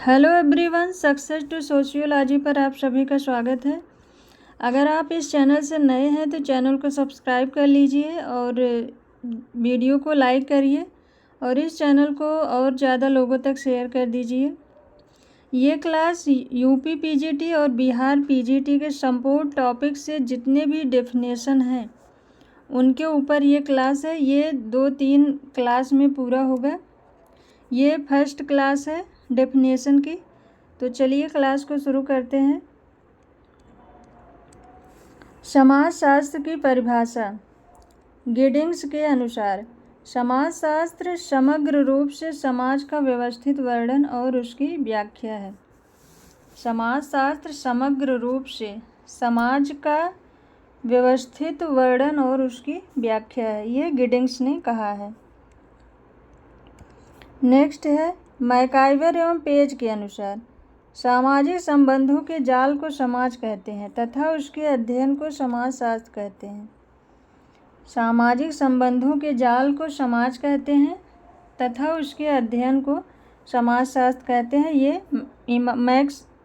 Hello everyone, success to sociology पर आप सभी का स्वागत है। अगर आप इस चैनल से नए हैं तो चैनल को सब्सक्राइब कर लीजिए और वीडियो को लाइक करिए और इस चैनल को और ज़्यादा लोगों तक शेयर कर दीजिए। ये क्लास यूपी पीजीटी और बिहार पीजीटी के संपूर्ण टॉपिक से जितने भी डेफिनेशन हैं उनके ऊपर ये क्लास है। ये 2-3 क्लास में पूरा होगा। ये फर्स्ट क्लास है डेफिनेशन की। तो चलिए क्लास को शुरू करते हैं। समाजशास्त्र की परिभाषा। गिडिंग्स के अनुसार समाजशास्त्र समग्र रूप से समाज का व्यवस्थित वर्णन और उसकी व्याख्या है। समाजशास्त्र समग्र रूप से समाज का व्यवस्थित वर्णन और उसकी व्याख्या है, ये गिडिंग्स ने कहा है। नेक्स्ट है मैकाइवर एवं पेज के अनुसार सामाजिक संबंधों के जाल को समाज कहते हैं तथा उसके अध्ययन को समाजशास्त्र कहते हैं। सामाजिक संबंधों के जाल को समाज कहते हैं तथा उसके अध्ययन को समाजशास्त्र कहते हैं। ये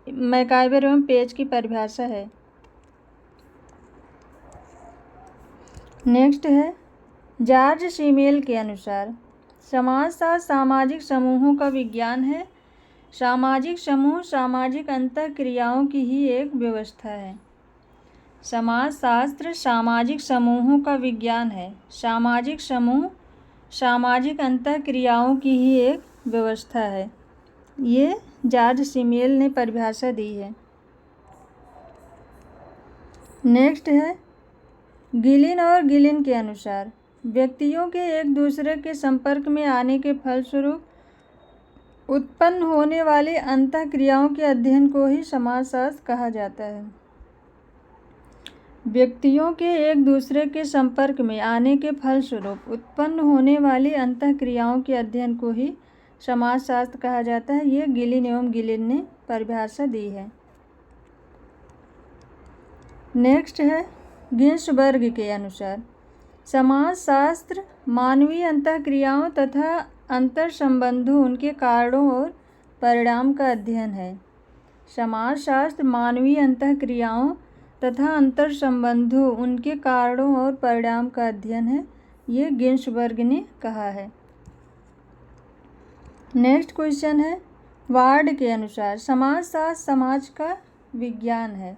मैकाइवर एवं पेज की परिभाषा है। नेक्स्ट है जॉर्ज सीमेल के अनुसार समाजशास्त्र सामाजिक समूहों का विज्ञान है। सामाजिक समूह सामाजिक अंतःक्रियाओं की ही एक व्यवस्था है। समाजशास्त्र सामाजिक समूहों का विज्ञान है। सामाजिक समूह सामाजिक अंतःक्रियाओं की ही एक व्यवस्था है। ये जॉर्ज सीमेल ने परिभाषा दी है। नेक्स्ट है गिलिन और गिलिन के अनुसार व्यक्तियों के एक दूसरे के संपर्क में आने के फलस्वरूप उत्पन्न होने वाली अंतःक्रियाओं के अध्ययन को ही समाजशास्त्र कहा जाता है। व्यक्तियों के एक दूसरे के संपर्क में आने के फलस्वरूप उत्पन्न होने वाली अंतःक्रियाओं के अध्ययन को ही समाजशास्त्र कहा जाता है। ये गिलिन एवं गिलिन ने परिभाषा दी है। नेक्स्ट है गिन्सबर्ग के अनुसार समाजशास्त्र मानवीय अंतःक्रियाओं तथा अंतर संबंधों, उनके कारणों और परिणाम का अध्ययन है। समाजशास्त्र मानवीय अंतःक्रियाओं तथा अंतर संबंधों, उनके कारणों और परिणाम का अध्ययन है। ये गिन्सबर्ग ने कहा है। नेक्स्ट क्वेश्चन है वार्ड के अनुसार समाजशास्त्र समाज का विज्ञान है।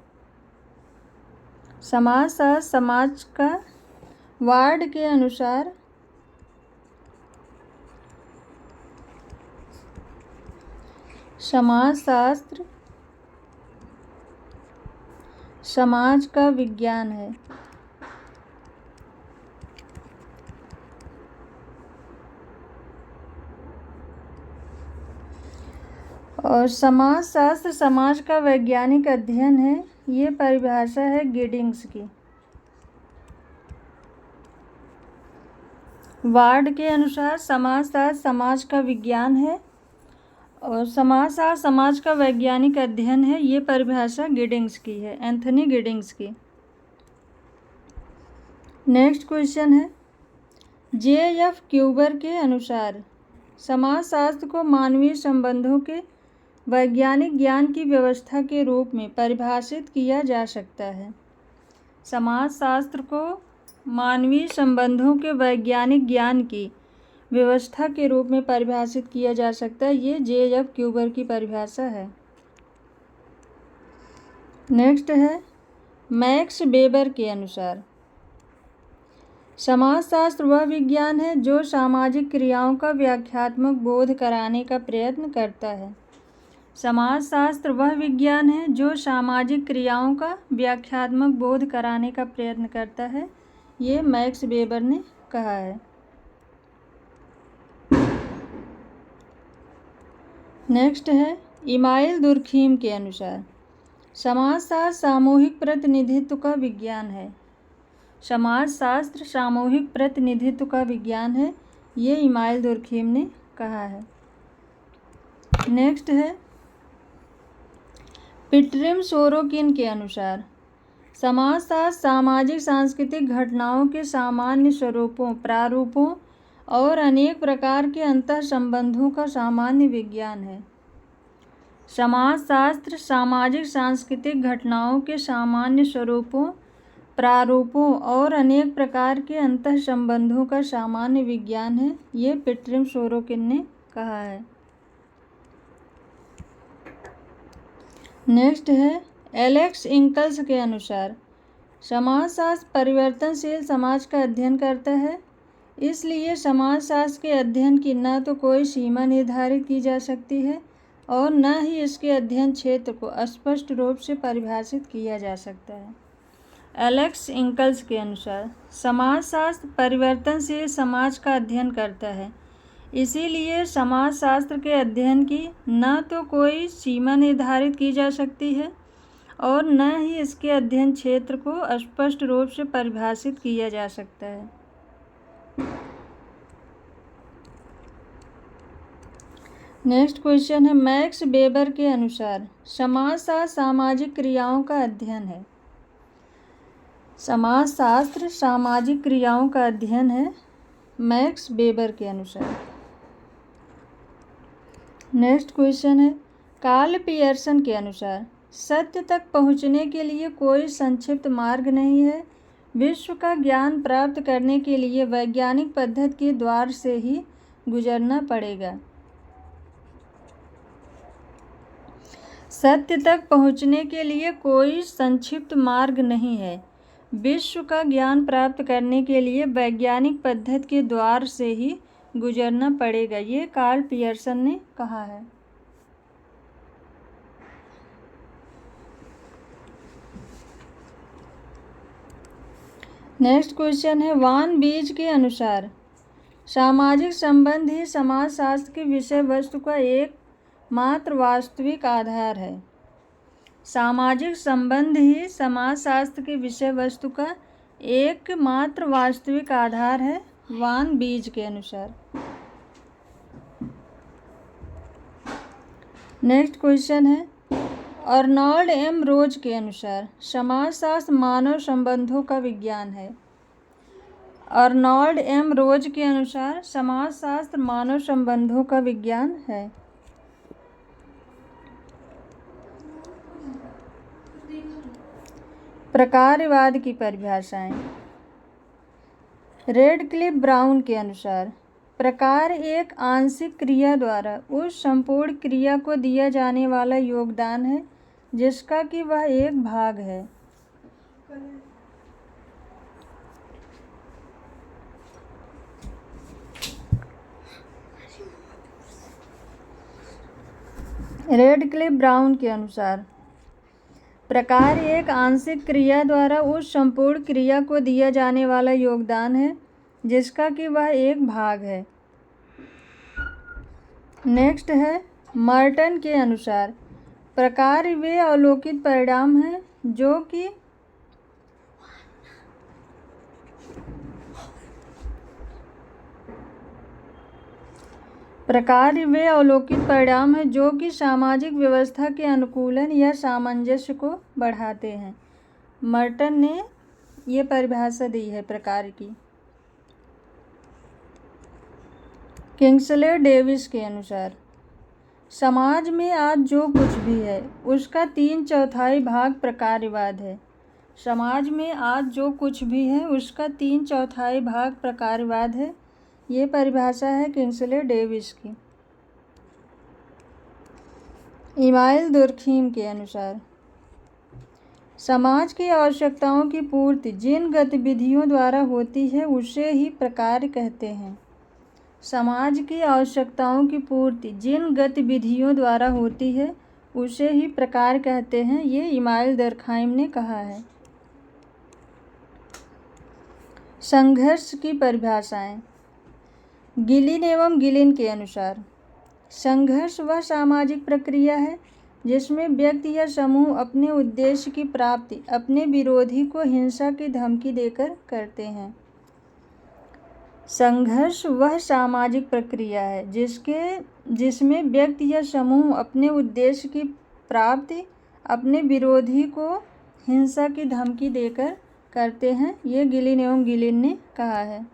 समाजशास्त्र समाज का वार्ड के अनुसार समाजशास्त्र समाज का विज्ञान है। और समाजशास्त्र समाज का वैज्ञानिक अध्ययन है। ये परिभाषा है गिडिंग्स की। वार्ड के अनुसार समाजशास्त्र समाज का विज्ञान है और समाजशास्त्र समाज का वैज्ञानिक अध्ययन है। ये परिभाषा गिडिंग्स की है, एंथनी गिडिंग्स की। नेक्स्ट क्वेश्चन है J.F. क्यूबर के अनुसार समाजशास्त्र को मानवीय संबंधों के वैज्ञानिक ज्ञान की व्यवस्था के रूप में परिभाषित किया जा सकता है। समाजशास्त्र को मानवीय संबंधों के वैज्ञानिक ज्ञान की व्यवस्था के रूप में परिभाषित किया जा सकता है। ये J.F. क्यूबर की परिभाषा है। नेक्स्ट है मैक्स वेबर के अनुसार समाजशास्त्र वह विज्ञान है जो सामाजिक क्रियाओं का व्याख्यात्मक बोध कराने का प्रयत्न करता है। समाजशास्त्र वह विज्ञान है जो सामाजिक क्रियाओं का व्याख्यात्मक बोध कराने का प्रयत्न करता है। ये मैक्स वेबर ने कहा है। नेक्स्ट है इमाइल दुर्खीम के अनुसार समाजशास्त्र सामूहिक प्रतिनिधित्व का विज्ञान है। समाजशास्त्र सामूहिक प्रतिनिधित्व का विज्ञान है। ये इमाइल दुर्खीम ने कहा है। नेक्स्ट है पिटरिम सोरोकिन के अनुसार समाजशास्त्र सामाजिक सांस्कृतिक घटनाओं के सामान्य स्वरूपों, प्रारूपों और अनेक प्रकार के अंतः संबंधों का सामान्य विज्ञान है। समाजशास्त्र सामाजिक सांस्कृतिक घटनाओं के सामान्य स्वरूपों, प्रारूपों और अनेक प्रकार के अंतः संबंधों का सामान्य विज्ञान है। ये पिटरिम सोरोकिन ने कहा है। नेक्स्ट है एलेक्स इंकल्स के अनुसार समाजशास्त्र परिवर्तनशील समाज का अध्ययन करता है, इसलिए समाजशास्त्र के अध्ययन की न तो कोई सीमा निर्धारित की जा सकती है और न ही इसके अध्ययन क्षेत्र को स्पष्ट रूप से परिभाषित किया जा सकता है। एलेक्स इंकल्स के अनुसार समाजशास्त्र परिवर्तनशील समाज का अध्ययन करता है, इसीलिए समाजशास्त्र के अध्ययन की न तो कोई सीमा निर्धारित की जा सकती है और न ही इसके अध्ययन क्षेत्र को स्पष्ट रूप से परिभाषित किया जा सकता है। नेक्स्ट क्वेश्चन है मैक्स वेबर के अनुसार समाजशास्त्र सामाजिक क्रियाओं का अध्ययन है। समाजशास्त्र सामाजिक क्रियाओं का अध्ययन है मैक्स वेबर के अनुसार। नेक्स्ट क्वेश्चन है कार्ल पियर्सन के अनुसार सत्य तक पहुंचने के लिए कोई संक्षिप्त मार्ग नहीं है। विश्व का ज्ञान प्राप्त करने के लिए वैज्ञानिक पद्धति के द्वार से ही गुजरना पड़ेगा। सत्य तक पहुंचने के लिए कोई संक्षिप्त मार्ग नहीं है। विश्व का ज्ञान प्राप्त करने के लिए वैज्ञानिक पद्धति के द्वार से ही गुजरना पड़ेगा। ये कार्ल पियर्सन ने कहा है। नेक्स्ट क्वेश्चन है वान बीज के अनुसार सामाजिक संबंध ही समाजशास्त्र की विषय वस्तु का एक मात्र वास्तविक आधार है। सामाजिक संबंध ही समाजशास्त्र की विषय वस्तु का एकमात्र वास्तविक आधार है, वान बीज के अनुसार। नेक्स्ट क्वेश्चन है अर्नोल्ड एम रोज के अनुसार समाजशास्त्र मानव संबंधों का विज्ञान है। अर्नोल्ड एम रोज के अनुसार समाजशास्त्र मानव संबंधों का विज्ञान है। प्रकारवाद की परिभाषाएं। रेडक्लिफ ब्राउन के अनुसार प्रकार एक आंशिक क्रिया द्वारा उस संपूर्ण क्रिया को दिया जाने वाला योगदान है जिसका कि वह एक भाग है। रेडक्लिफ ब्राउन के अनुसार प्रकार एक आंशिक क्रिया द्वारा उस संपूर्ण क्रिया को दिया जाने वाला योगदान है जिसका कि वह एक भाग है। नेक्स्ट है मर्टन के अनुसार प्रकार वे अवलोकित परिणाम हैं जो कि सामाजिक व्यवस्था के अनुकूलन या सामंजस्य को बढ़ाते हैं। मर्टन ने ये परिभाषा दी है प्रकार की। किंग्सले डेविस के अनुसार समाज में आज जो कुछ भी है उसका 3/4 भाग प्रकारवाद है। समाज में आज जो कुछ भी है उसका 3/4 भाग प्रकारवाद है। ये परिभाषा है किंग्सले डेविस की। इमाइल दुर्खीम के अनुसार समाज की आवश्यकताओं की पूर्ति जिन गतिविधियों द्वारा होती है उसे ही प्रकार कहते हैं। समाज की आवश्यकताओं की पूर्ति जिन गतिविधियों द्वारा होती है उसे ही प्रकार कहते हैं। ये इमाइल दुर्खीम ने कहा है। संघर्ष की परिभाषाएं। गिलिन एवं गिलिन के अनुसार संघर्ष वह सामाजिक प्रक्रिया है जिसमें व्यक्ति या समूह अपने उद्देश्य की प्राप्ति अपने विरोधी को हिंसा की धमकी देकर करते हैं। संघर्ष वह सामाजिक प्रक्रिया है जिसमें व्यक्ति या समूह अपने उद्देश्य की प्राप्ति अपने विरोधी को हिंसा की धमकी देकर करते हैं। ये गिलिन एवं गिलिन ने कहा है।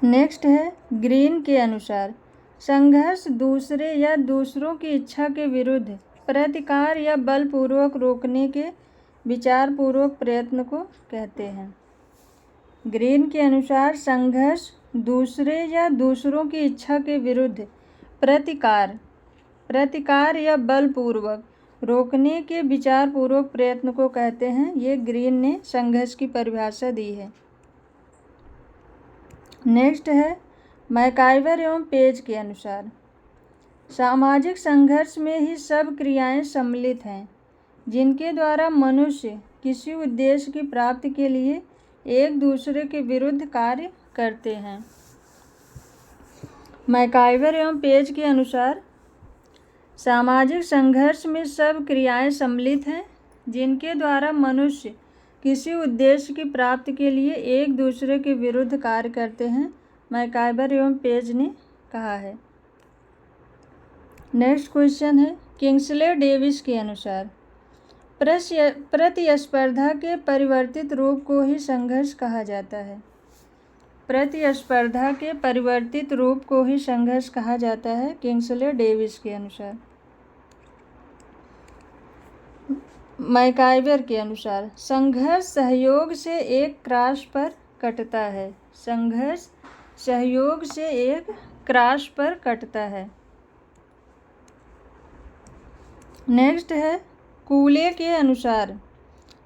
नेक्स्ट है ग्रीन के अनुसार संघर्ष दूसरे या दूसरों की इच्छा के विरुद्ध प्रतिकार या बलपूर्वक रोकने के विचारपूर्वक प्रयत्न को कहते हैं। ग्रीन के अनुसार संघर्ष दूसरे या दूसरों की इच्छा के विरुद्ध प्रतिकार या बलपूर्वक रोकने के विचारपूर्वक प्रयत्न को कहते हैं। ये ग्रीन ने संघर्ष की परिभाषा दी है। नेक्स्ट है मैकाइवर एवं पेज के अनुसार सामाजिक संघर्ष में ही सब क्रियाएं सम्मिलित हैं जिनके द्वारा मनुष्य किसी उद्देश्य की प्राप्ति के लिए एक दूसरे के विरुद्ध कार्य करते हैं। मैकाइवर एवं पेज के अनुसार सामाजिक संघर्ष में सब क्रियाएं सम्मिलित हैं जिनके द्वारा मनुष्य किसी उद्देश्य की प्राप्ति के लिए एक दूसरे के विरुद्ध कार्य करते हैं। मैकाइवर एवं पेज ने कहा है। नेक्स्ट क्वेश्चन है किंग्सले डेविस के अनुसार प्रतिस्पर्धा के परिवर्तित रूप को ही संघर्ष कहा जाता है। प्रतिस्पर्धा के परिवर्तित रूप को ही संघर्ष कहा जाता है किंग्सले डेविस के अनुसार। मैकाइवर के अनुसार संघर्ष सहयोग से एक क्रॉस पर कटता है। संघर्ष सहयोग से एक क्रॉस पर कटता है। नेक्स्ट है कूले के अनुसार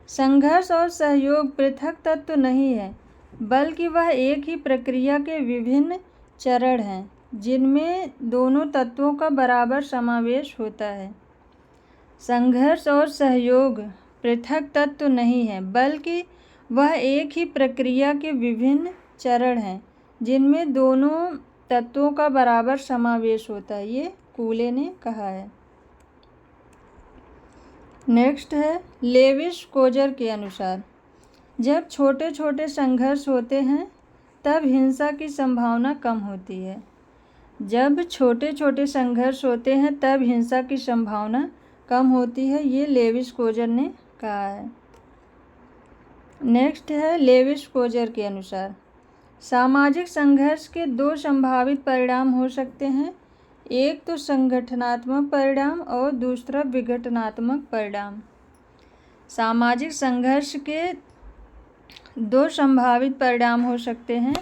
संघर्ष और सहयोग पृथक तत्व नहीं है बल्कि वह एक ही प्रक्रिया के विभिन्न चरण हैं जिनमें दोनों तत्वों का बराबर समावेश होता है। संघर्ष और सहयोग पृथक तत्व नहीं है बल्कि वह एक ही प्रक्रिया के विभिन्न चरण हैं जिनमें दोनों तत्वों का बराबर समावेश होता है। ये कूले ने कहा है। नेक्स्ट है लेविस कोजर के अनुसार जब छोटे छोटे संघर्ष होते हैं तब हिंसा की संभावना कम होती है। जब छोटे छोटे संघर्ष होते हैं तब हिंसा की संभावना कम होती है। ये लेविस कोजर ने कहा है। नेक्स्ट है लेविस कोजर के अनुसार सामाजिक संघर्ष के दो संभावित परिणाम हो सकते हैं। एक तो संगठनात्मक परिणाम और दूसरा विघटनात्मक परिणाम। सामाजिक संघर्ष के दो संभावित परिणाम हो सकते हैं।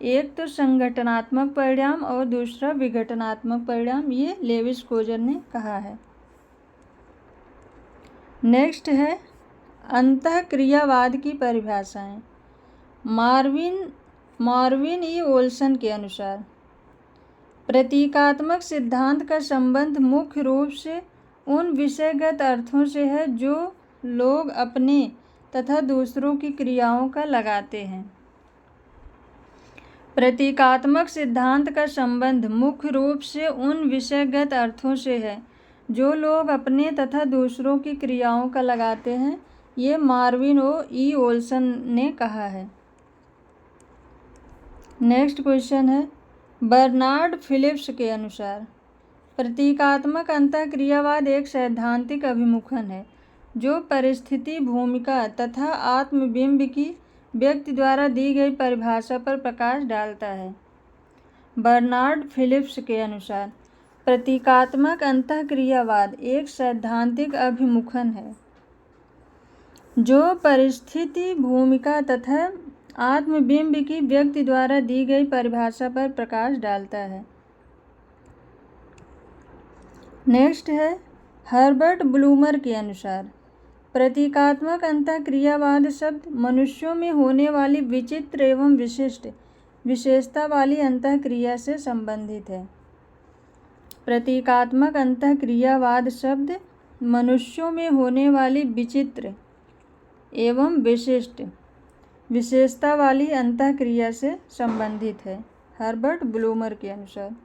एक तो संगठनात्मक परिणाम और दूसरा विघटनात्मक परिणाम। ये लेविस कोजर ने कहा है। नेक्स्ट है अंतःक्रियावाद की परिभाषाएं। मार्विन ई ओल्सन के अनुसार प्रतीकात्मक सिद्धांत का संबंध मुख्य रूप से उन विषयगत अर्थों से है जो लोग अपने तथा दूसरों की क्रियाओं का लगाते हैं। प्रतीकात्मक सिद्धांत का संबंध मुख्य रूप से उन विषयगत अर्थों से है जो लोग अपने तथा दूसरों की क्रियाओं का लगाते हैं। ये मार्विन ई ओल्सन ने कहा है। नेक्स्ट क्वेश्चन है बर्नार्ड फिलिप्स के अनुसार प्रतीकात्मक अंतःक्रियावाद एक सैद्धांतिक अभिमुखन है जो परिस्थिति भूमिका तथा आत्मबिंब की व्यक्ति द्वारा दी गई परिभाषा पर प्रकाश डालता है। बर्नार्ड फिलिप्स के अनुसार प्रतीकात्मक अंतःक्रियावाद एक सैद्धांतिक अभिमुखन है जो परिस्थिति भूमिका तथा आत्मबिंब की व्यक्ति द्वारा दी गई परिभाषा पर प्रकाश डालता है। नेक्स्ट है हर्बर्ट ब्लूमर के अनुसार प्रतीकात्मक अंतःक्रियावाद शब्द मनुष्यों में होने वाली विचित्र एवं विशेषता वाली अंतःक्रिया से संबंधित है। प्रतीकात्मक अंतःक्रियावाद शब्द मनुष्यों में होने वाली विचित्र एवं विशेषता वाली अंतःक्रिया से संबंधित है। हर्बर्ट ब्लूमर के अनुसार।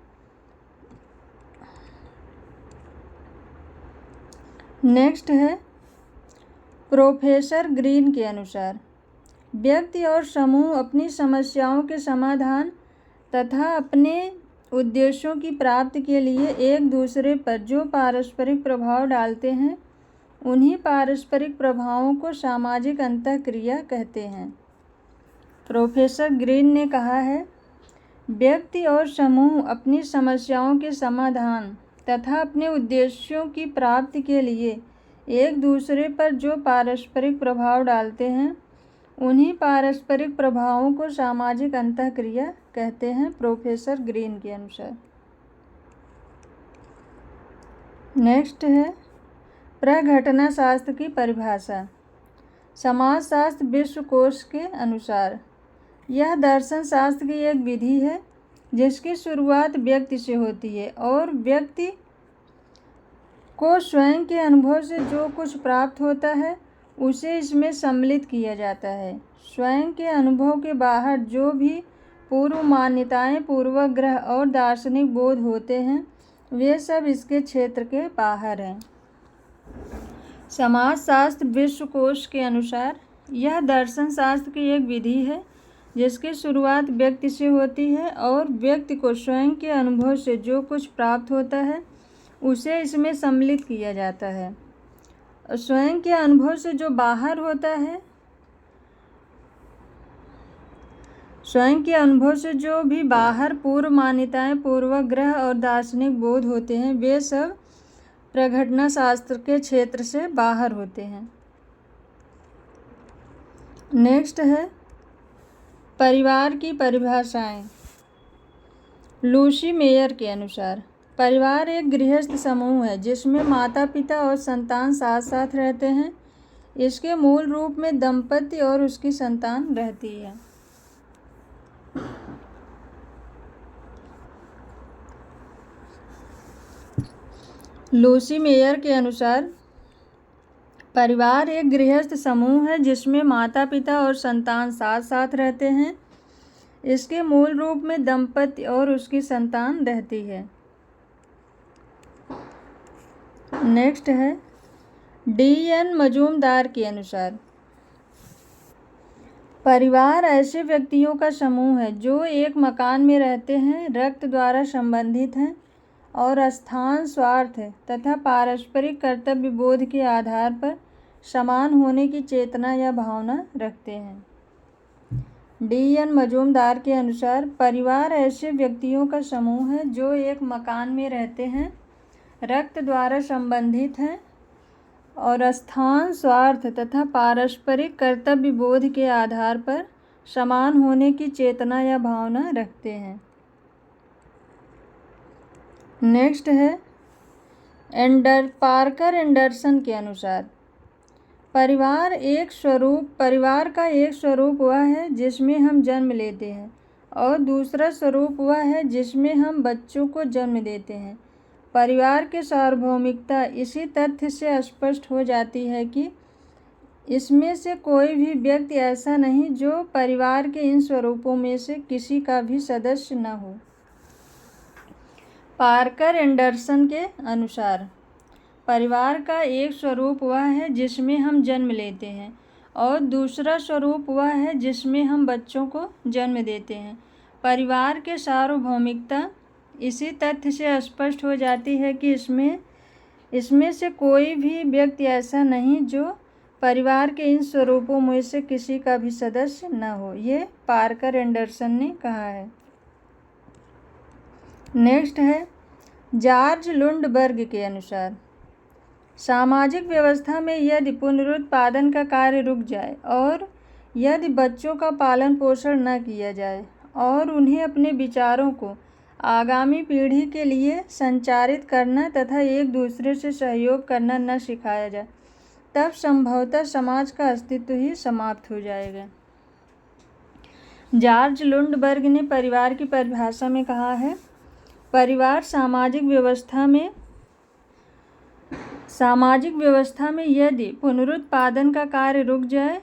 नेक्स्ट है प्रोफेसर ग्रीन के अनुसार व्यक्ति और समूह अपनी समस्याओं के समाधान तथा अपने उद्देश्यों की प्राप्ति के लिए एक दूसरे पर जो पारस्परिक प्रभाव डालते हैं उन्हीं पारस्परिक प्रभावों को सामाजिक अंतःक्रिया कहते हैं। प्रोफेसर ग्रीन ने कहा है व्यक्ति और समूह अपनी समस्याओं के समाधान तथा अपने उद्देश्यों की प्राप्ति के लिए एक दूसरे पर जो पारस्परिक प्रभाव डालते हैं, उन्हीं पारस्परिक प्रभावों को सामाजिक अंतःक्रिया कहते हैं, प्रोफेसर ग्रीन के अनुसार। नेक्स्ट है प्रघटना शास्त्र की परिभाषा। समाजशास्त्र विश्वकोश के अनुसार यह दर्शन शास्त्र की एक विधि है जिसकी शुरुआत व्यक्ति से होती है और व्यक्ति को स्वयं के अनुभव से जो कुछ प्राप्त होता है उसे इसमें सम्मिलित किया जाता है। स्वयं के अनुभव के बाहर जो भी पूर्व मान्यताएं, पूर्वाग्रह और दार्शनिक बोध होते हैं वे सब इसके क्षेत्र के बाहर हैं। समाजशास्त्र विश्वकोश के अनुसार यह दर्शन शास्त्र की एक विधि है जिसकी शुरुआत व्यक्ति से होती है और व्यक्ति को स्वयं के अनुभव से जो कुछ प्राप्त होता है उसे इसमें सम्मिलित किया जाता है। स्वयं के अनुभव से जो बाहर होता है, स्वयं के अनुभव से जो भी बाहर पूर्व मान्यताएं, पूर्वाग्रह और दार्शनिक बोध होते हैं वे सब प्रघटना शास्त्र के क्षेत्र से बाहर होते हैं। नेक्स्ट है परिवार की परिभाषाएं। लूसी मेयर के अनुसार परिवार एक गृहस्थ समूह है जिसमें माता पिता और संतान साथ साथ रहते हैं। इसके मूल रूप में दंपति और उसकी संतान रहती है। लूसी मेयर के अनुसार परिवार एक गृहस्थ समूह है जिसमें माता पिता और संतान साथ साथ रहते हैं। इसके मूल रूप में दंपति और उसकी संतान रहती है। नेक्स्ट है डी.एन. मजूमदार के अनुसार परिवार ऐसे व्यक्तियों का समूह है जो एक मकान में रहते हैं, रक्त द्वारा संबंधित हैं और स्थान, स्वार्थ तथा पारस्परिक कर्तव्य बोध के आधार पर समान होने की चेतना या भावना रखते हैं। डी.एन. मजूमदार के अनुसार परिवार ऐसे व्यक्तियों का समूह है जो एक मकान में रहते हैं, रक्त द्वारा संबंधित हैं और स्थान, स्वार्थ तथा पारस्परिक कर्तव्य बोध के आधार पर समान होने की चेतना या भावना रखते हैं। नेक्स्ट है पार्कर एंडरसन के अनुसार परिवार का एक स्वरूप वह है जिसमें हम जन्म लेते हैं और दूसरा स्वरूप वह है जिसमें हम बच्चों को जन्म देते हैं। परिवार की सार्वभौमिकता इसी तथ्य से स्पष्ट हो जाती है कि इसमें से कोई भी व्यक्ति ऐसा नहीं जो परिवार के इन स्वरूपों में से किसी का भी सदस्य न हो। पार्कर एंडरसन के अनुसार परिवार का एक स्वरूप वह है जिसमें हम जन्म लेते हैं और दूसरा स्वरूप वह है जिसमें हम बच्चों को जन्म देते हैं। परिवार के सार्वभौमिकता इसी तथ्य से स्पष्ट हो जाती है कि इसमें से कोई भी व्यक्ति ऐसा नहीं जो परिवार के इन स्वरूपों में से किसी का भी सदस्य न हो। ये पार्कर एंडरसन ने कहा है। नेक्स्ट है जॉर्ज लुंडबर्ग के अनुसार सामाजिक व्यवस्था में यदि पुनरुत्पादन का कार्य रुक जाए और यदि बच्चों का पालन पोषण न किया जाए और उन्हें अपने विचारों को आगामी पीढ़ी के लिए संचारित करना तथा एक दूसरे से सहयोग करना न सिखाया जाए, तब संभवतः समाज का अस्तित्व ही समाप्त हो जाएगा। जॉर्ज लुंडबर्ग ने परिवार की परिभाषा में कहा है, परिवार सामाजिक व्यवस्था में यदि पुनरुत्पादन का कार्य रुक जाए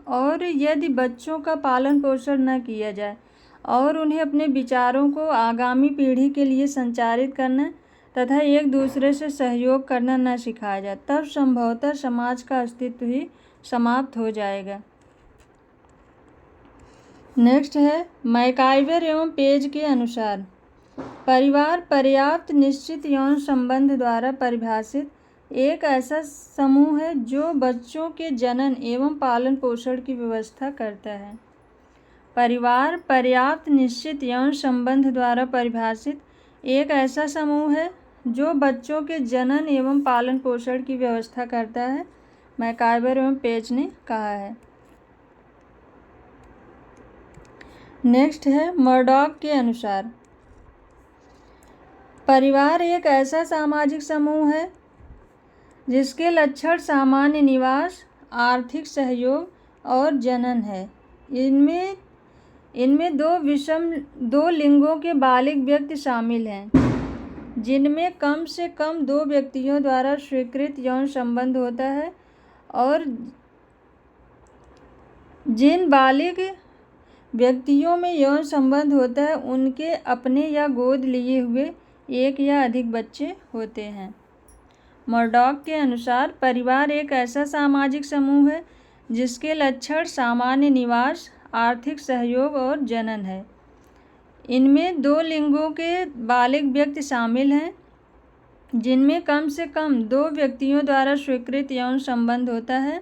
और यदि बच्चों का पालन पोषण न किया जाए और उन्हें अपने विचारों को आगामी पीढ़ी के लिए संचारित करना तथा एक दूसरे से सहयोग करना न सिखाया जाए, तब संभवतः समाज का अस्तित्व ही समाप्त हो जाएगा। नेक्स्ट है मैकाइवर एवं पेज के अनुसार परिवार पर्याप्त निश्चित यौन संबंध द्वारा परिभाषित एक ऐसा समूह है जो बच्चों के जनन एवं पालन पोषण की व्यवस्था करता है। परिवार पर्याप्त निश्चित यौन संबंध द्वारा परिभाषित एक ऐसा समूह है जो बच्चों के जनन एवं पालन पोषण की व्यवस्था करता है, मैकाइवर एवं पेज ने कहा है। नेक्स्ट है मर्डॉक के अनुसार परिवार एक ऐसा सामाजिक समूह है जिसके लक्षण सामान्य निवास, आर्थिक सहयोग और जनन है। इनमें दो लिंगों के बालिग व्यक्ति शामिल हैं, जिनमें कम से कम 2 व्यक्तियों द्वारा स्वीकृत यौन संबंध होता है और जिन बालिग व्यक्तियों में यौन संबंध होता है उनके अपने या गोद लिए हुए एक या अधिक बच्चे होते हैं। मर्डॉक के अनुसार परिवार एक ऐसा सामाजिक समूह है जिसके लक्षण सामान्य निवास, आर्थिक सहयोग और जनन है। इनमें 2 लिंगों के बालिग व्यक्ति शामिल हैं, जिनमें कम से कम 2 व्यक्तियों द्वारा स्वीकृत यौन संबंध होता है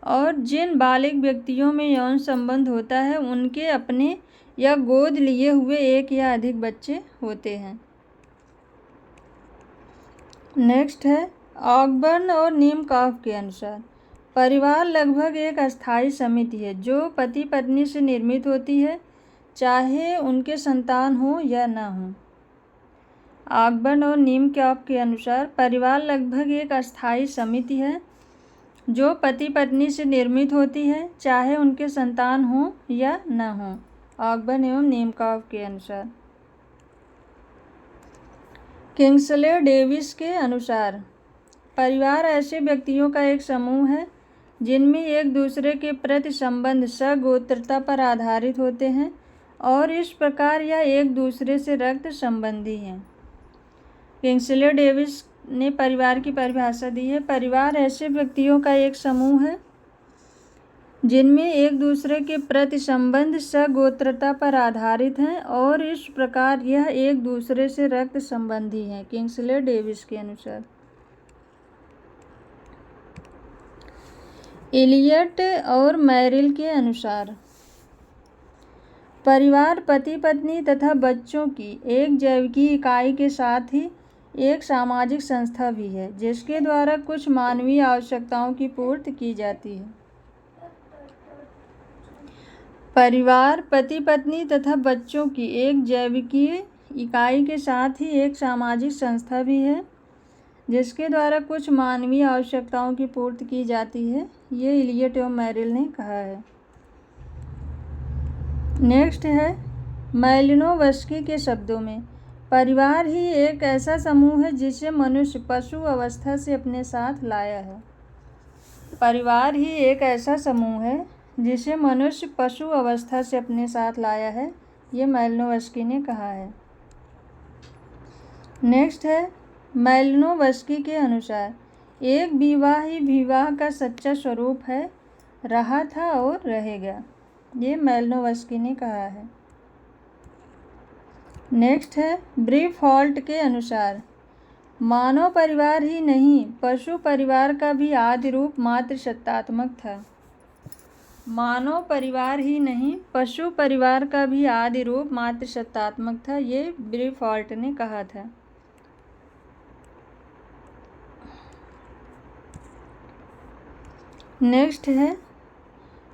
और जिन बालिग व्यक्तियों में यौन संबंध होता है उनके अपने या गोद लिए हुए एक या अधिक बच्चे होते हैं। नेक्स्ट है ऑकबर्न और नीमकॉफ के अनुसार परिवार लगभग एक अस्थायी समिति है जो पति पत्नी से निर्मित होती है, चाहे उनके संतान हो या न हो। ऑकबर्न और नीमकॉफ के अनुसार परिवार लगभग एक अस्थायी समिति है जो पति पत्नी से निर्मित होती है, चाहे उनके संतान हो या न हो। ऑकबर्न एवं नीमकॉफ के अनुसार। किंग्सले डेविस के अनुसार परिवार ऐसे व्यक्तियों का एक समूह है जिनमें एक दूसरे के प्रति संबंध सगोत्रता पर आधारित होते हैं और इस प्रकार यह एक दूसरे से रक्त संबंधी हैं। किंग्सले डेविस ने परिवार की परिभाषा दी है। परिवार ऐसे व्यक्तियों का एक समूह है जिनमें एक दूसरे के प्रति संबंध सगोत्रता पर आधारित हैं और इस प्रकार यह एक दूसरे से रक्त संबंधी हैं। किंग्सले डेविस के अनुसार। इलियट और मैरिल के अनुसार परिवार पति पत्नी तथा बच्चों की एक जैविकीय इकाई के साथ ही एक सामाजिक संस्था भी है जिसके द्वारा कुछ मानवीय आवश्यकताओं की पूर्ति की जाती है। परिवार पति पत्नी तथा बच्चों की एक जैविकीय इकाई के साथ ही एक सामाजिक संस्था भी है जिसके द्वारा कुछ मानवीय आवश्यकताओं की पूर्ति की जाती है। ये इलियट एवं मैरिल ने कहा है। नेक्स्ट है मैलिनोवस्की के शब्दों में परिवार ही एक ऐसा समूह है जिसे मनुष्य पशु अवस्था से अपने साथ लाया है। परिवार ही एक ऐसा समूह है जिसे मनुष्य पशु अवस्था से अपने साथ लाया है। ये मैलिनोवस्की ने कहा है। नेक्स्ट है मैलिनोवस्की के अनुसार एक विवाह ही विवाह का सच्चा स्वरूप है, रहा था और रहेगा। ये मैलिनोवस्की ने कहा है। नेक्स्ट है ब्रीफॉल्ट के अनुसार मानव परिवार ही नहीं पशु परिवार का भी आदि रूप मातृ सत्तात्मक था। मानव परिवार ही नहीं पशु परिवार का भी आदि रूप मातृ सत्तात्मक था। ये ब्रीफॉल्ट ने कहा था। नेक्स्ट है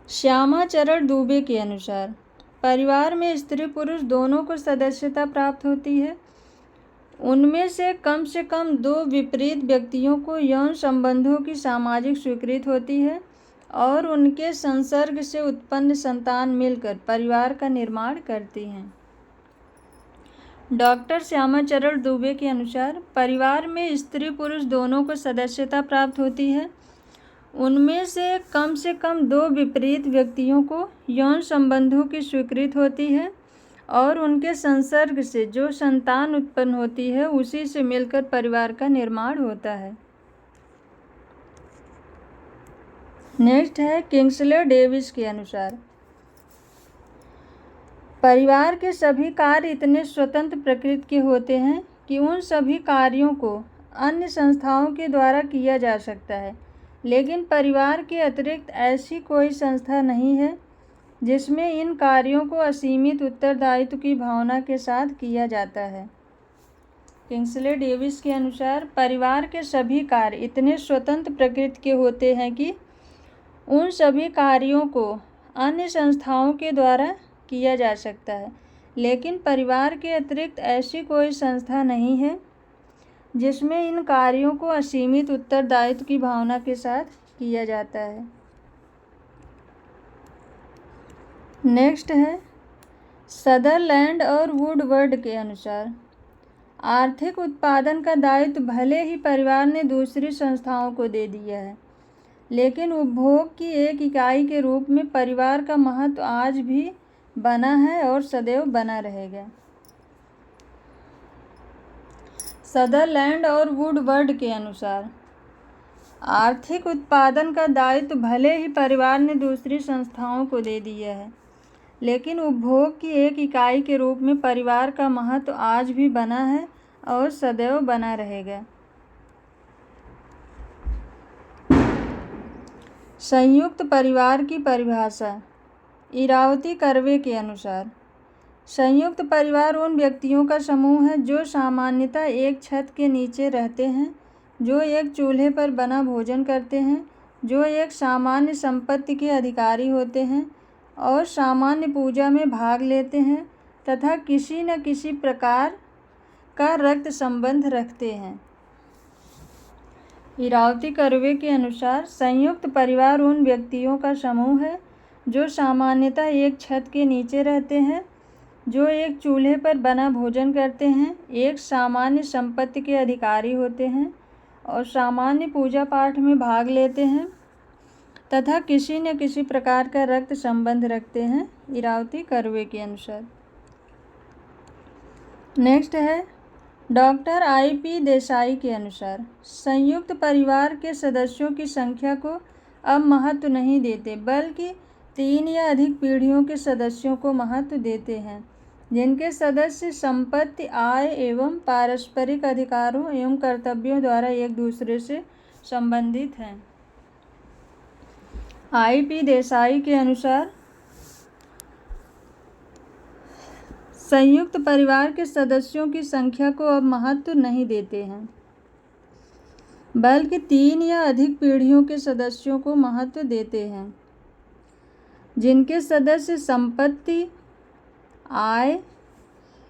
श्यामाचरण दुबे के अनुसार परिवार में स्त्री पुरुष दोनों को सदस्यता प्राप्त होती है। उनमें से कम 2 विपरीत व्यक्तियों को यौन संबंधों की सामाजिक स्वीकृति होती है और उनके संसर्ग से उत्पन्न संतान मिलकर परिवार का निर्माण करती हैं। डॉक्टर श्यामाचरण दुबे के अनुसार परिवार में स्त्री पुरुष दोनों को सदस्यता प्राप्त होती है। उनमें से कम 2 विपरीत व्यक्तियों को यौन संबंधों की स्वीकृति होती है और उनके संसर्ग से जो संतान उत्पन्न होती है उसी से मिलकर परिवार का निर्माण होता है। नेक्स्ट है किंग्सले डेविस के अनुसार परिवार के सभी कार्य इतने स्वतंत्र प्रकृति के होते हैं कि उन सभी कार्यों को अन्य संस्थाओं के द्वारा किया जा सकता है, लेकिन परिवार के अतिरिक्त ऐसी कोई संस्था नहीं है जिसमें इन कार्यों को असीमित उत्तरदायित्व की भावना के साथ किया जाता है। किंग्सले डेविस के अनुसार परिवार के सभी कार्य इतने स्वतंत्र प्रकृति के होते हैं कि उन सभी कार्यों को अन्य संस्थाओं के द्वारा किया जा सकता है, लेकिन परिवार के अतिरिक्त ऐसी कोई संस्था नहीं है जिसमें इन कार्यों को असीमित उत्तरदायित्व की भावना के साथ किया जाता है। नेक्स्ट है सदरलैंड और वुडवर्ड के अनुसार आर्थिक उत्पादन का दायित्व भले ही परिवार ने दूसरी संस्थाओं को दे दिया है, लेकिन उपभोग की एक इकाई के रूप में परिवार का महत्व आज भी बना है और सदैव बना रहेगा। सदरलैंड और वुडवर्ड के अनुसार आर्थिक उत्पादन का दायित्व भले ही परिवार ने दूसरी संस्थाओं को दे दिया है, लेकिन उपभोग की एक इकाई के रूप में परिवार का महत्व आज भी बना है और सदैव बना रहेगा। संयुक्त परिवार की परिभाषा इरावती कर्वे के अनुसार संयुक्त परिवार उन व्यक्तियों का समूह है जो सामान्यतः एक छत के नीचे रहते हैं, जो एक चूल्हे पर बना भोजन करते हैं, जो एक सामान्य संपत्ति के अधिकारी होते हैं और सामान्य पूजा में भाग लेते हैं तथा किसी न किसी प्रकार का रक्त संबंध रखते हैं। इरावती कर्वे के अनुसार संयुक्त परिवार उन व्यक्तियों का समूह है जो सामान्यतः एक छत के नीचे रहते हैं, जो एक चूल्हे पर बना भोजन करते हैं, एक सामान्य संपत्ति के अधिकारी होते हैं और सामान्य पूजा पाठ में भाग लेते हैं तथा किसी न किसी प्रकार का रक्त संबंध रखते हैं। इरावती कर्वे के अनुसार। नेक्स्ट है डॉक्टर आई.पी. देसाई के अनुसार संयुक्त परिवार के सदस्यों की संख्या को अब महत्व नहीं देते, बल्कि 3 या अधिक पीढ़ियों के सदस्यों को महत्व देते हैं, जिनके सदस्य संपत्ति, आय एवं पारस्परिक अधिकारों एवं कर्तव्यों द्वारा एक दूसरे से संबंधित हैं। आई.पी. देसाई के अनुसार संयुक्त परिवार के सदस्यों की संख्या को अब महत्व नहीं देते हैं, बल्कि 3 या अधिक पीढ़ियों के सदस्यों को महत्व देते हैं, जिनके सदस्य संपत्ति, आय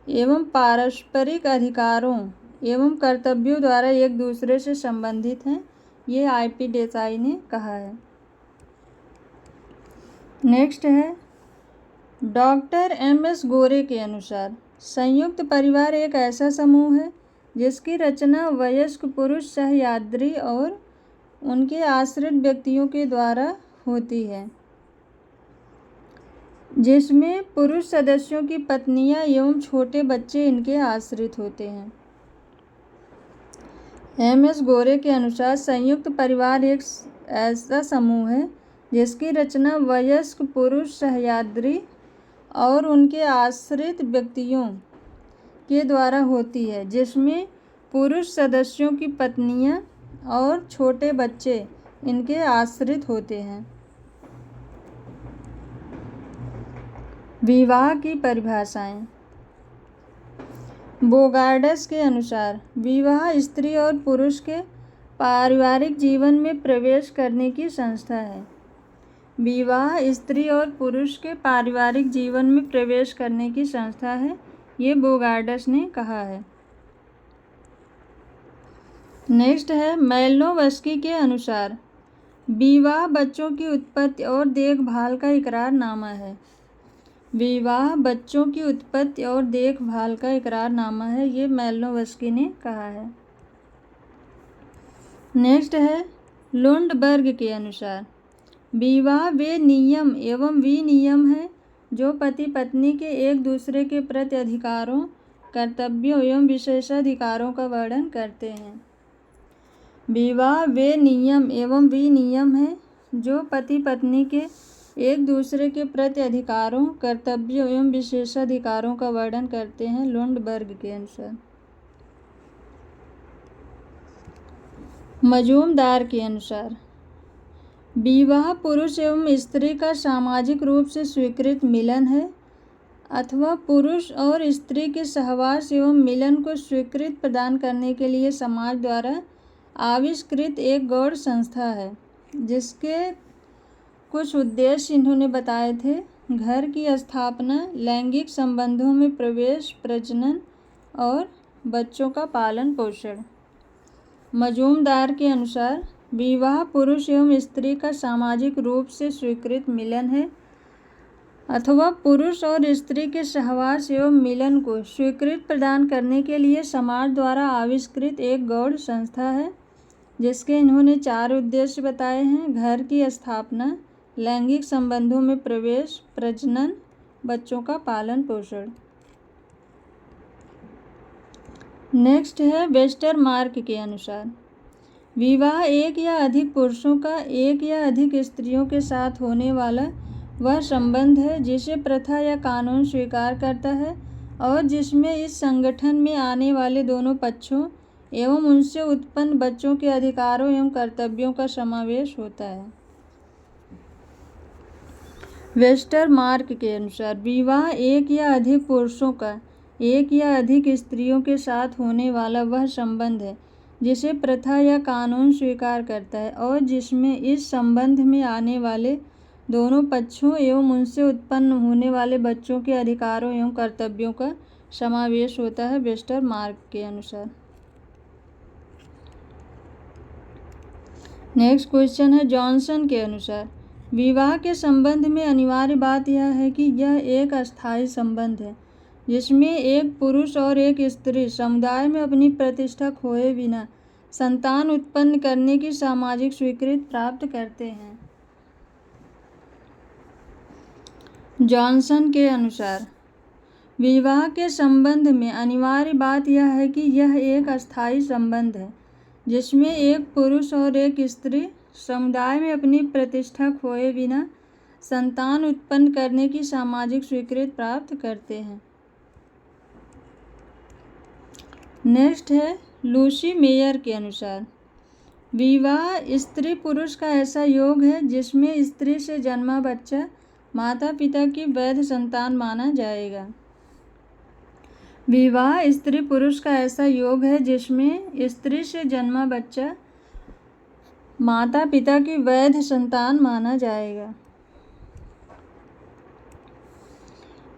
एवं पारस्परिक अधिकारों एवं कर्तव्यों द्वारा एक दूसरे से संबंधित हैं। ये आई.पी. देसाई ने कहा है। नेक्स्ट है डॉक्टर एम.एस. गोरे के अनुसार संयुक्त परिवार एक ऐसा समूह है जिसकी रचना वयस्क पुरुष सहयात्री और उनके आश्रित व्यक्तियों के द्वारा होती है, जिसमें पुरुष सदस्यों की पत्नियां एवं छोटे बच्चे इनके आश्रित होते हैं। एम.एस. गोरे के अनुसार संयुक्त परिवार एक ऐसा समूह है जिसकी रचना वयस्क पुरुष सहयात्री और उनके आश्रित व्यक्तियों के द्वारा होती है, जिसमें पुरुष सदस्यों की पत्नियां और छोटे बच्चे इनके आश्रित होते हैं। विवाह की परिभाषाएं। बोगार्डस के अनुसार विवाह स्त्री और पुरुष के पारिवारिक जीवन में प्रवेश करने की संस्था है। विवाह स्त्री और पुरुष के पारिवारिक जीवन में प्रवेश करने की संस्था है, ये बोगार्डस ने कहा है। नेक्स्ट है मैलिनोवस्की के अनुसार विवाह बच्चों की उत्पत्ति और देखभाल का इकरारनामा है। विवाह बच्चों की उत्पत्ति और देखभाल का इकरारनामा है, ये मैलिनोवस्की ने कहा है। नेक्स्ट है लुंडबर्ग के अनुसार विवाह वे नियम एवं विनियम है जो पति पत्नी के एक दूसरे के प्रति अधिकारों, कर्तव्यों एवं विशेषाधिकारों का वर्णन करते हैं। विवाह वे नियम एवं विनियम है जो पति पत्नी के एक दूसरे के प्रति अधिकारों, कर्तव्यों एवं विशेषाधिकारों का वर्णन करते हैं, लुंडबर्ग के अनुसार। मजूमदार के अनुसार विवाह पुरुष एवं स्त्री का सामाजिक रूप से स्वीकृत मिलन है अथवा पुरुष और स्त्री के सहवास एवं मिलन को स्वीकृति प्रदान करने के लिए समाज द्वारा आविष्कृत एक गौण संस्था है, जिसके कुछ उद्देश्य इन्होंने बताए थे। घर की स्थापना, लैंगिक संबंधों में प्रवेश, प्रजनन और बच्चों का पालन पोषण। मजूमदार के अनुसार विवाह पुरुष एवं स्त्री का सामाजिक रूप से स्वीकृत मिलन है अथवा पुरुष और स्त्री के सहवास एवं मिलन को स्वीकृति प्रदान करने के लिए समाज द्वारा आविष्कृत एक गौण संस्था है, जिसके इन्होंने 4 उद्देश्य बताए हैं। घर की स्थापना, लैंगिक संबंधों में प्रवेश, प्रजनन, बच्चों का पालन पोषण। नेक्स्ट है वेस्टरमार्क के अनुसार विवाह एक या अधिक पुरुषों का एक या अधिक स्त्रियों के साथ होने वाला वह संबंध है जिसे प्रथा या कानून स्वीकार करता है और जिसमें इस संगठन में आने वाले दोनों पक्षों एवं उनसे उत्पन्न बच्चों के अधिकारों एवं कर्तव्यों का समावेश होता है। वेस्टरमार्क के अनुसार विवाह एक या अधिक पुरुषों का एक या अधिक स्त्रियों के साथ होने वाला वह संबंध है जिसे प्रथा या कानून स्वीकार करता है और जिसमें इस संबंध में आने वाले दोनों पक्षों एवं उनसे उत्पन्न होने वाले बच्चों के अधिकारों एवं कर्तव्यों का समावेश होता है। वेस्टरमार्क के अनुसार। नेक्स्ट क्वेश्चन है जॉनसन के अनुसार विवाह के संबंध में अनिवार्य बात यह है कि यह एक अस्थायी संबंध है जिसमें एक पुरुष और एक स्त्री समुदाय में अपनी प्रतिष्ठा खोए बिना संतान उत्पन्न करने की सामाजिक स्वीकृति प्राप्त करते हैं। जॉनसन के अनुसार विवाह के संबंध में अनिवार्य बात यह है कि यह एक अस्थायी संबंध है जिसमें एक पुरुष और एक स्त्री समुदाय में अपनी प्रतिष्ठा खोए बिना संतान उत्पन्न करने की सामाजिक स्वीकृति प्राप्त करते हैं। नेक्स्ट है लूसी मेयर के अनुसार विवाह स्त्री पुरुष का ऐसा योग है जिसमें स्त्री से जन्मा बच्चा माता पिता की वैध संतान माना जाएगा। विवाह स्त्री पुरुष का ऐसा योग है जिसमें स्त्री से जन्मा बच्चा माता पिता की वैध संतान माना जाएगा।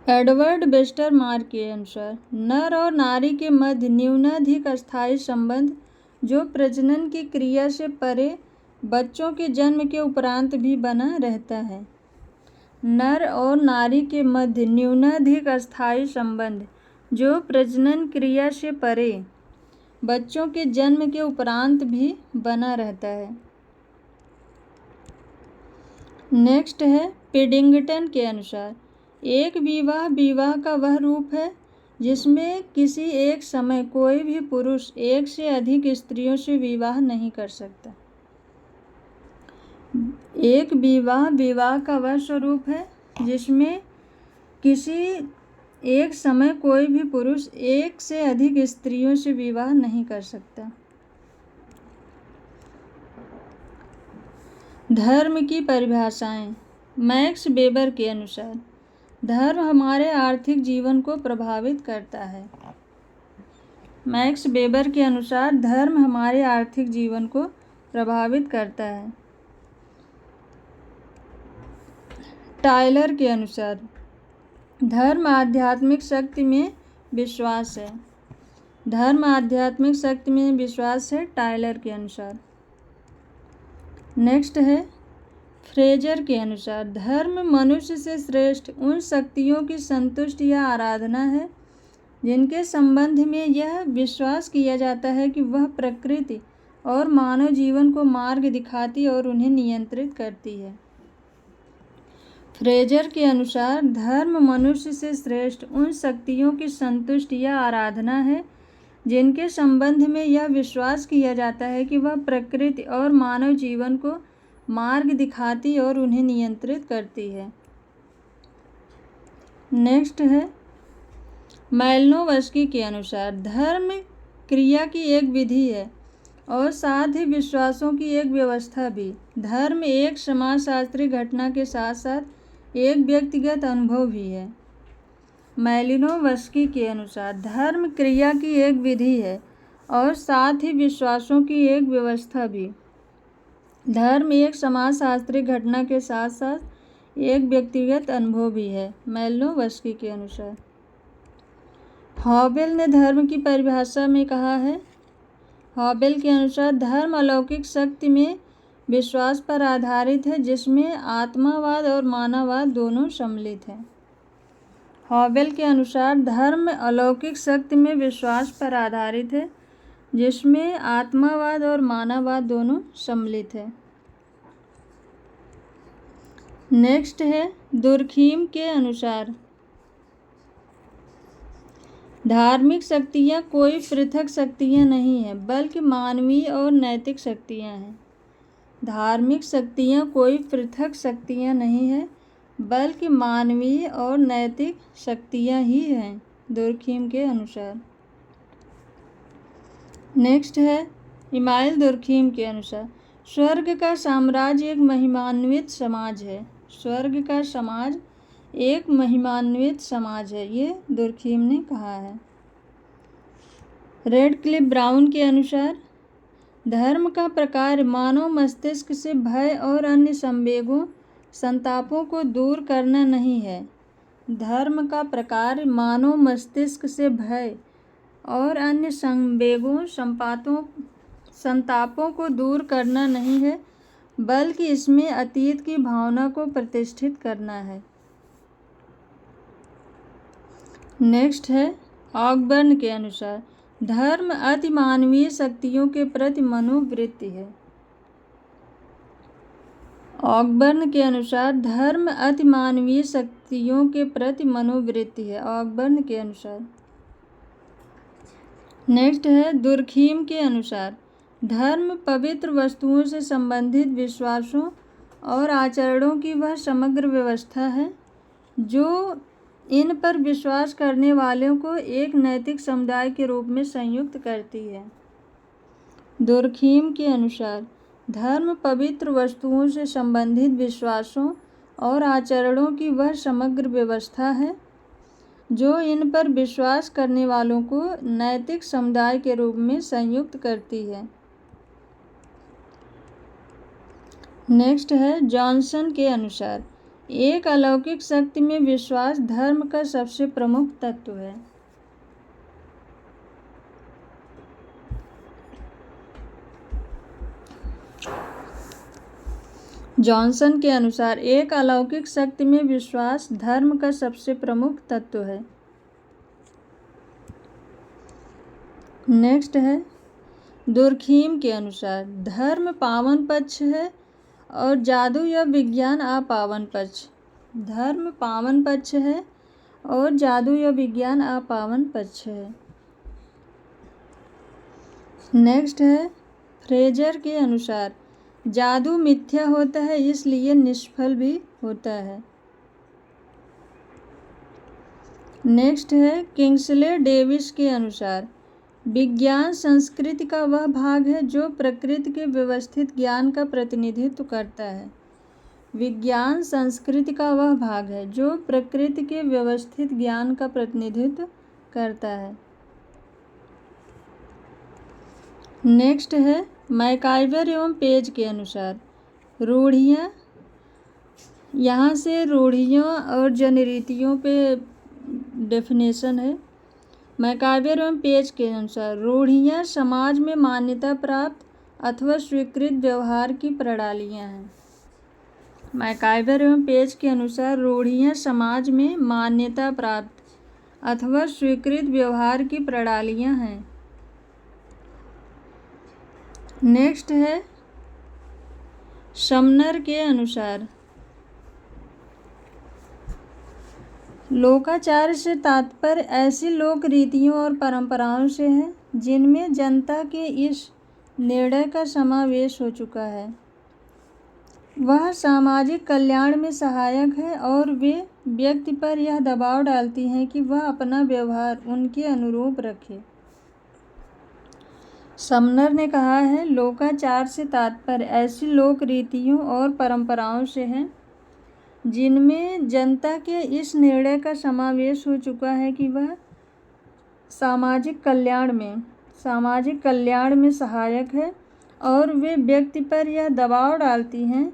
एडवर्ड वेस्टरमार्क के अनुसार नर और नारी के मध्य न्यूनाधिक अस्थायी संबंध जो प्रजनन की क्रिया से परे बच्चों के जन्म के उपरांत भी बना रहता है। नर और नारी के मध्य न्यूनाधिक अस्थायी संबंध जो प्रजनन क्रिया से परे बच्चों के जन्म के उपरांत भी बना रहता है। नेक्स्ट है पेडिंगटन के अनुसार एक विवाह विवाह का वह रूप है जिसमें किसी एक समय कोई भी पुरुष एक से अधिक स्त्रियों से विवाह नहीं कर सकता। एक विवाह विवाह का वह स्वरूप है जिसमें किसी एक समय कोई भी पुरुष एक से अधिक स्त्रियों से विवाह नहीं कर सकता। धर्म की परिभाषाएं। मैक्स वेबर के अनुसार धर्म हमारे आर्थिक जीवन को प्रभावित करता है। मैक्स वेबर के अनुसार धर्म हमारे आर्थिक जीवन को प्रभावित करता है। टायलर के अनुसार धर्म आध्यात्मिक शक्ति में विश्वास है। धर्म आध्यात्मिक शक्ति में विश्वास है, टायलर के अनुसार। नेक्स्ट है फ्रेजर के अनुसार धर्म मनुष्य से श्रेष्ठ उन शक्तियों की संतुष्टि या आराधना है जिनके संबंध में यह विश्वास किया जाता है कि वह प्रकृति और मानव जीवन को मार्ग दिखाती और उन्हें नियंत्रित करती है। फ्रेजर के अनुसार धर्म मनुष्य से श्रेष्ठ उन शक्तियों की संतुष्टि या आराधना है जिनके संबंध में यह विश्वास किया जाता है कि वह प्रकृति और मानव जीवन को मार्ग दिखाती और उन्हें नियंत्रित करती है। नेक्स्ट है मैलिनोवस्की के अनुसार धर्म क्रिया की एक विधि है और साथ ही विश्वासों की एक व्यवस्था भी। धर्म एक समाजशास्त्रीय घटना के साथ साथ एक व्यक्तिगत अनुभव भी है। मैलिनोवस्की के अनुसार धर्म क्रिया की एक विधि है और साथ ही विश्वासों की एक व्यवस्था भी। धर्म एक समाजशास्त्रीय घटना के साथ साथ एक व्यक्तिगत अनुभव भी है, मैलिनोवस्की के अनुसार। हॉबेल ने धर्म की परिभाषा में कहा है, हॉबेल के अनुसार धर्म अलौकिक शक्ति में विश्वास पर आधारित है जिसमें आत्मावाद और मानववाद दोनों सम्मिलित हैं। हॉबेल के अनुसार धर्म अलौकिक शक्ति में विश्वास पर आधारित है जिसमें आत्मावाद और मानववाद दोनों सम्मिलित है। नेक्स्ट है दुर्खीम के अनुसार धार्मिक शक्तियाँ कोई पृथक शक्तियाँ नहीं हैं बल्कि मानवीय और नैतिक शक्तियाँ हैं। धार्मिक शक्तियाँ कोई पृथक शक्तियाँ नहीं हैं बल्कि मानवीय और नैतिक शक्तियाँ ही हैं, दुर्खीम के अनुसार। नेक्स्ट है इमाइल दुर्खीम के अनुसार स्वर्ग का साम्राज्य एक महिमान्वित समाज है। स्वर्ग का समाज एक महिमान्वित समाज है, ये दुर्खीम ने कहा है। रेडक्लिफ ब्राउन के अनुसार धर्म का प्रकार मानव मस्तिष्क से भय और अन्य संवेगों संतापों को दूर करना नहीं है। धर्म का प्रकार मानव मस्तिष्क से भय और अन्य संवेगों संतापों को दूर करना नहीं है बल्कि इसमें अतीत की भावना को प्रतिष्ठित करना है। नेक्स्ट है ऑकबर्न के अनुसार धर्म अतिमानवीय शक्तियों के प्रति मनोवृत्ति है। ऑकबर्न के अनुसार धर्म अतिमानवीय शक्तियों के प्रति मनोवृत्ति है, ऑकबर्न के अनुसार। नेक्स्ट है दुर्खीम के अनुसार धर्म पवित्र वस्तुओं से संबंधित विश्वासों और आचरणों की वह समग्र व्यवस्था है जो इन पर विश्वास करने वालों को एक नैतिक समुदाय के रूप में संयुक्त करती है। दुर्खीम के अनुसार धर्म पवित्र वस्तुओं से संबंधित विश्वासों और आचरणों की वह समग्र व्यवस्था है जो इन पर विश्वास करने वालों को नैतिक समुदाय के रूप में संयुक्त करती है। नेक्स्ट है जॉनसन के अनुसार एक अलौकिक शक्ति में विश्वास धर्म का सबसे प्रमुख तत्व है। जॉनसन के अनुसार एक अलौकिक शक्ति में विश्वास धर्म का सबसे प्रमुख तत्व है। नेक्स्ट है दुर्खीम के अनुसार धर्म पावन पक्ष है और जादू या विज्ञान अपावन पक्ष। धर्म पावन पक्ष है और जादू या विज्ञान अपावन पक्ष है। नेक्स्ट है फ्रेजर के अनुसार जादू मिथ्या होता है इसलिए निष्फल भी होता है। नेक्स्ट है किंग्सले डेविस के अनुसार विज्ञान संस्कृति का वह भाग है जो प्रकृति के व्यवस्थित ज्ञान का प्रतिनिधित्व करता है। विज्ञान संस्कृति का वह भाग है जो प्रकृति के व्यवस्थित ज्ञान का प्रतिनिधित्व करता है। नेक्स्ट है मैकाइवर एवं पेज के अनुसार रूढ़ियाँ, यहाँ से रूढ़ियों और जनरीतियों पे डेफिनेशन है। मैकाइवर एवं पेज के अनुसार रूढ़ियाँ समाज में मान्यता प्राप्त अथवा स्वीकृत व्यवहार की प्रणालियाँ हैं। मैकाइवर एवं पेज के अनुसार रूढ़ियाँ समाज में मान्यता प्राप्त अथवा स्वीकृत व्यवहार की प्रणालियाँ हैं। नेक्स्ट है समनर के अनुसार लोकाचार से तात्पर्य ऐसी लोक रीतियों और परंपराओं से है जिनमें जनता के इस निर्णय का समावेश हो चुका है। वह सामाजिक कल्याण में सहायक है और वे व्यक्ति पर यह दबाव डालती हैं कि वह अपना व्यवहार उनके अनुरूप रखे। समनर ने कहा है, लोकाचार से तात्पर्य ऐसी लोक रीतियों और परंपराओं से है जिनमें जनता के इस निर्णय का समावेश हो चुका है कि वह सामाजिक कल्याण में सहायक है और वे व्यक्ति पर यह दबाव डालती हैं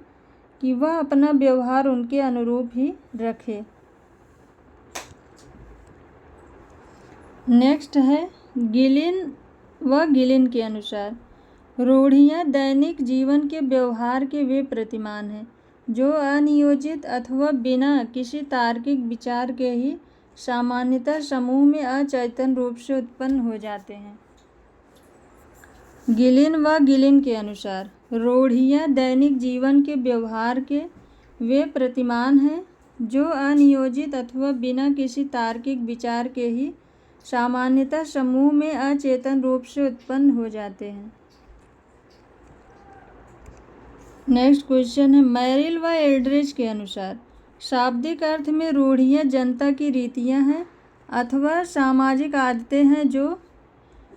कि वह अपना व्यवहार उनके अनुरूप ही रखे। नेक्स्ट है गिलिन के अनुसार, रूढ़ियाँ दैनिक जीवन के व्यवहार के वे प्रतिमान हैं जो अनियोजित अथवा बिना किसी तार्किक विचार के ही सामान्यतः समूह में अचेतन रूप से उत्पन्न हो जाते हैं। गिलिन के अनुसार, रूढ़ियाँ दैनिक जीवन के व्यवहार के वे प्रतिमान हैं जो अनियोजित अथवा बिना किसी तार्किक विचार के ही सामान्यतः समूह में अचेतन रूप से उत्पन्न हो जाते हैं। नेक्स्ट क्वेश्चन है, मैरिल व एल्ड्रिच के अनुसार, शाब्दिक अर्थ में रूढ़ियाँ जनता की रीतियाँ हैं अथवा सामाजिक आदतें हैं जो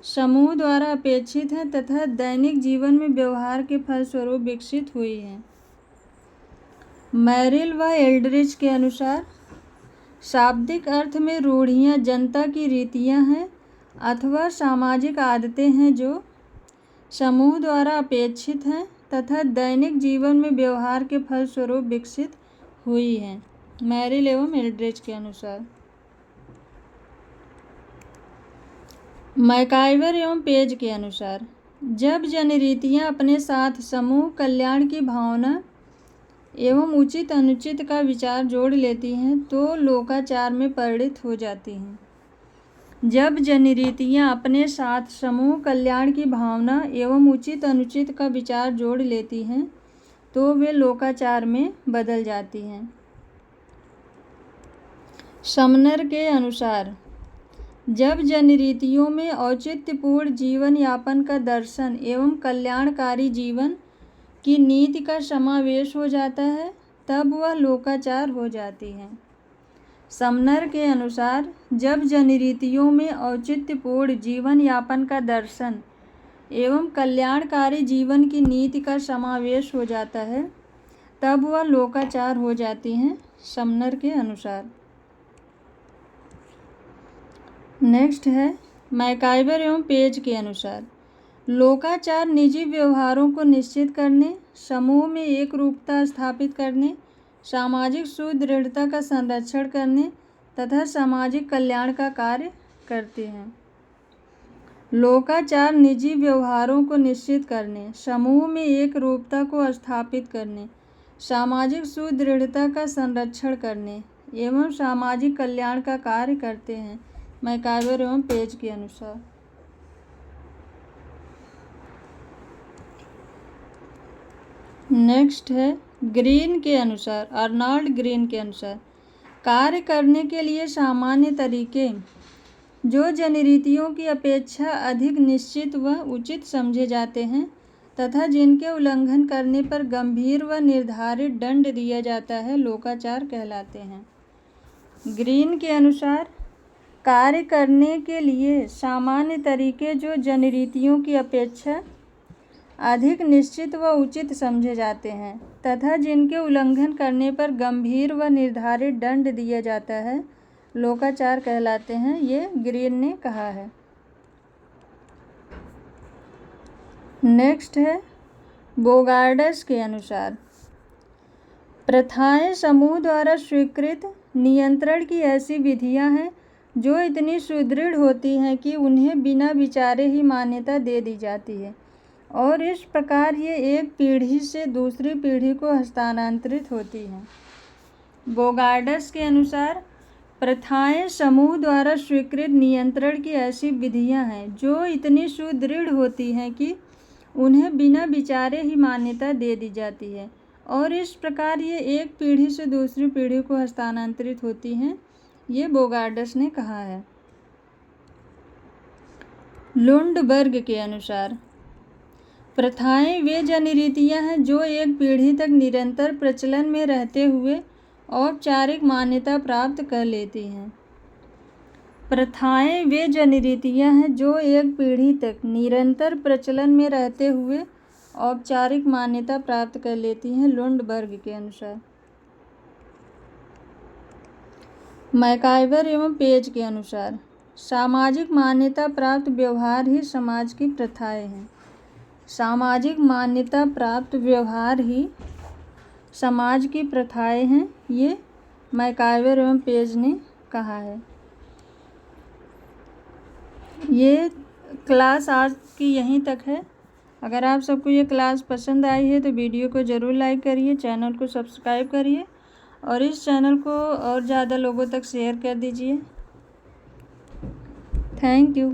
समूह द्वारा अपेक्षित हैं तथा दैनिक जीवन में व्यवहार के फलस्वरूप विकसित हुई हैं। मैरिल व एल्ड्रिच के अनुसार, शाब्दिक अर्थ में रूढ़ियाँ जनता की रीतियाँ हैं अथवा सामाजिक आदतें हैं जो समूह द्वारा अपेक्षित हैं तथा दैनिक जीवन में व्यवहार के फलस्वरूप विकसित हुई हैं। मैरिल एवं एल्ड्रिच के अनुसार। मैकाइवर एवं पेज के अनुसार, जब जनरीतियाँ अपने साथ समूह कल्याण की भावना एवं उचित अनुचित का विचार जोड़ लेती हैं तो लोकाचार में परिणत हो जाती हैं। जब जनरीतियाँ अपने साथ समूह कल्याण की भावना एवं उचित अनुचित का विचार जोड़ लेती हैं तो वे लोकाचार में बदल जाती हैं। समनर के अनुसार, जब जनरीतियों में औचित्यपूर्ण जीवन यापन का दर्शन एवं कल्याणकारी जीवन की नीति का समावेश हो जाता है तब वह लोकाचार हो जाती है। समनर के अनुसार, जब जनरीतियों में औचित्यपूर्ण जीवन यापन का दर्शन एवं कल्याणकारी जीवन की नीति का समावेश हो जाता है तब वह लोकाचार हो जाती हैं, समनर के अनुसार। नेक्स्ट है, मैकाइवर एवं पेज के अनुसार, लोकाचार निजी व्यवहारों को निश्चित करने, समूह में एक रूपता स्थापित करने, सामाजिक सुदृढ़ता का संरक्षण करने तथा सामाजिक कल्याण का कार्य करते हैं। लोकाचार निजी व्यवहारों को निश्चित करने, समूह में एक रूपता को स्थापित करने, सामाजिक सुदृढ़ता का संरक्षण करने एवं सामाजिक कल्याण का कार्य करते हैं, मैकाइवर एवं पेज के अनुसार। नेक्स्ट है, ग्रीन के अनुसार, अर्नल्ड ग्रीन के अनुसार, कार्य करने के लिए सामान्य तरीके जो जनरीतियों की अपेक्षा अधिक निश्चित व उचित समझे जाते हैं तथा जिनके उल्लंघन करने पर गंभीर व निर्धारित दंड दिया जाता है, लोकाचार कहलाते हैं। ग्रीन के अनुसार, कार्य करने के लिए सामान्य तरीके जो जनरीतियों की अपेक्षा अधिक निश्चित व उचित समझे जाते हैं तथा जिनके उल्लंघन करने पर गंभीर व निर्धारित दंड दिया जाता है, लोकाचार कहलाते हैं, ये ग्रीन ने कहा है। नेक्स्ट है, बोगार्डस के अनुसार, प्रथाएं समूह द्वारा स्वीकृत नियंत्रण की ऐसी विधियां हैं जो इतनी सुदृढ़ होती हैं कि उन्हें बिना विचारे ही मान्यता दे दी जाती है और इस प्रकार ये एक पीढ़ी से दूसरी पीढ़ी को हस्तांतरित होती हैं। बोगार्डस के अनुसार, प्रथाएं समूह द्वारा स्वीकृत नियंत्रण की ऐसी विधियां हैं जो इतनी सुदृढ़ होती हैं कि उन्हें बिना विचारे ही मान्यता दे दी जाती है और इस प्रकार ये एक पीढ़ी से दूसरी पीढ़ी को हस्तांतरित होती हैं, ये बोगार्डस ने कहा है। लुंडबर्ग के अनुसार, प्रथाएं वे जनरीतियां हैं जो एक पीढ़ी तक निरंतर प्रचलन में रहते हुए औपचारिक मान्यता प्राप्त कर लेती हैं। प्रथाएं वे जनरीतियाँ हैं जो एक पीढ़ी तक निरंतर प्रचलन में रहते हुए औपचारिक मान्यता प्राप्त कर लेती हैं। लुंडबर्ग के अनुसार। मैकाइवर एवं पेज के अनुसार सामाजिक मान्यता प्राप्त व्यवहार ही समाज की प्रथाएं हैं। सामाजिक मान्यता प्राप्त व्यवहार ही समाज की प्रथाएं हैं, ये मैकाइवर एवं पेज ने कहा है। ये क्लास आज की यहीं तक है। अगर आप सबको ये क्लास पसंद आई है तो वीडियो को ज़रूर लाइक करिए, चैनल को सब्सक्राइब करिए और इस चैनल को और ज़्यादा लोगों तक शेयर कर दीजिए। Thank you.